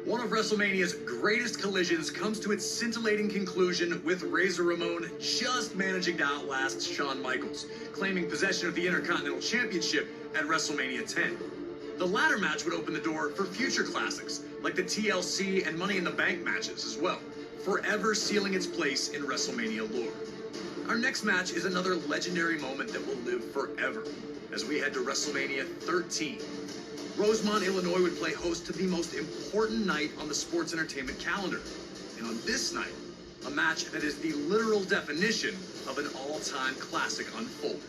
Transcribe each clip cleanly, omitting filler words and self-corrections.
One of WrestleMania's greatest collisions comes to its scintillating conclusion with Razor Ramon just managing to outlast Shawn Michaels, claiming possession of the Intercontinental Championship at WrestleMania 10. The latter match would open the door for future classics, like the TLC and Money in the Bank matches as well, forever sealing its place in WrestleMania lore. Our next match is another legendary moment that will live forever, as we head to WrestleMania 13. Rosemont, Illinois would play host to the most important night on the sports entertainment calendar. And on this night, a match that is the literal definition of an all-time classic unfolded.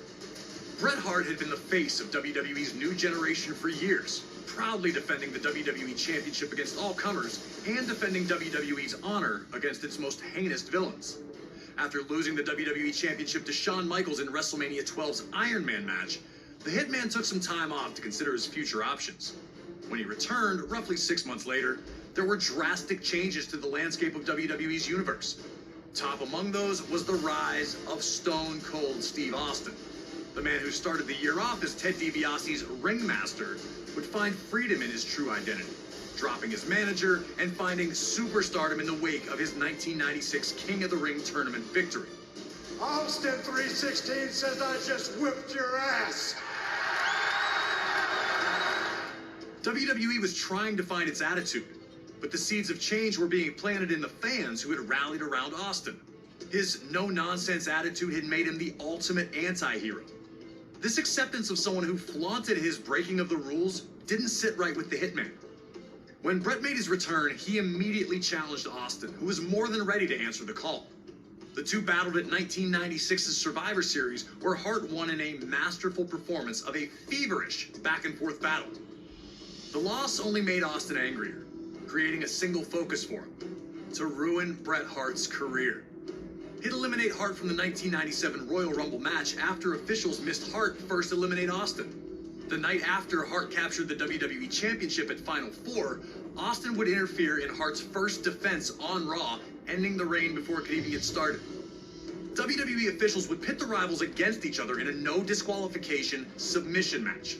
Bret Hart had been the face of WWE's new generation for years, proudly defending the WWE Championship against all comers and defending WWE's honor against its most heinous villains. After losing the WWE Championship to Shawn Michaels in WrestleMania 12's Iron Man match, the Hitman took some time off to consider his future options. When he returned, roughly 6 months later, there were drastic changes to the landscape of WWE's universe. Top among those was the rise of Stone Cold Steve Austin. The man who started the year off as Ted DiBiase's ringmaster would find freedom in his true identity, dropping his manager and finding superstardom in the wake of his 1996 King of the Ring tournament victory. Austin 316 says I just whipped your ass. WWE was trying to find its attitude, but the seeds of change were being planted in the fans who had rallied around Austin. His no-nonsense attitude had made him the ultimate anti-hero. This acceptance of someone who flaunted his breaking of the rules didn't sit right with the Hitman. When Bret made his return, he immediately challenged Austin, who was more than ready to answer the call. The two battled at 1996's Survivor Series, where Hart won in a masterful performance of a feverish back-and-forth battle. The loss only made Austin angrier, creating a single focus for him: to ruin Bret Hart's career. He'd eliminate Hart from the 1997 Royal Rumble match after officials missed Hart first eliminate Austin. The night after Hart captured the WWE Championship at Final Four, Austin would interfere in Hart's first defense on Raw, ending the reign before it could even get started. WWE officials would pit the rivals against each other in a no disqualification submission match.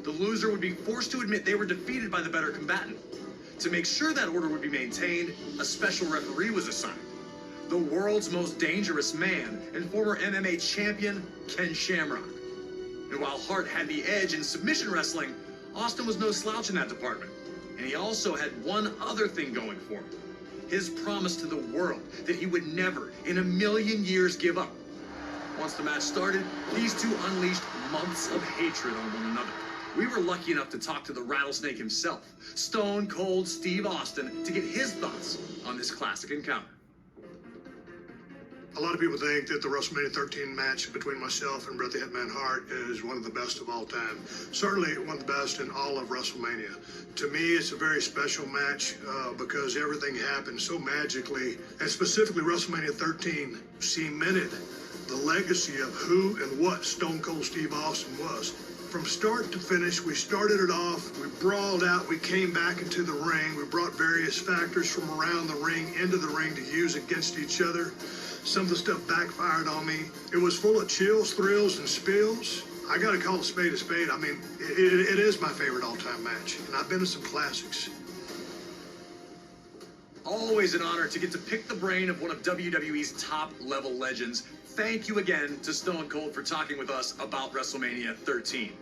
The loser would be forced to admit they were defeated by the better combatant. To make sure that order would be maintained, a special referee was assigned: the world's most dangerous man and former MMA champion, Ken Shamrock. And while Hart had the edge in submission wrestling, Austin was no slouch in that department. And he also had one other thing going for him: his promise to the world that he would never in a million years give up. Once the match started, these two unleashed months of hatred on one another. We were lucky enough to talk to the Rattlesnake himself, Stone Cold Steve Austin, to get his thoughts on this classic encounter. A lot of people think that the WrestleMania 13 match between myself and Bret the Hitman Hart is one of the best of all time. Certainly one of the best in all of WrestleMania. To me, it's a very special match because everything happened so magically, and specifically WrestleMania 13 cemented the legacy of who and what Stone Cold Steve Austin was. From start to finish, we started it off, we brawled out, we came back into the ring, we brought various factors from around the ring into the ring to use against each other. Some of the stuff backfired on me. It was full of chills, thrills, and spills. I gotta call a spade a spade. I mean, it is my favorite all-time match, and I've been to some classics. Always an honor to get to pick the brain of one of WWE's top-level legends. Thank you again to Stone Cold for talking with us about WrestleMania 13.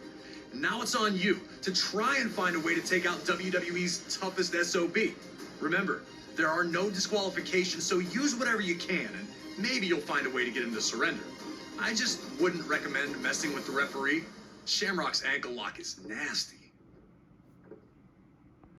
Now it's on you to try and find a way to take out WWE's toughest SOB. Remember, there are no disqualifications, so use whatever you can, and maybe you'll find a way to get him to surrender. I just wouldn't recommend messing with the referee. Shamrock's ankle lock is nasty.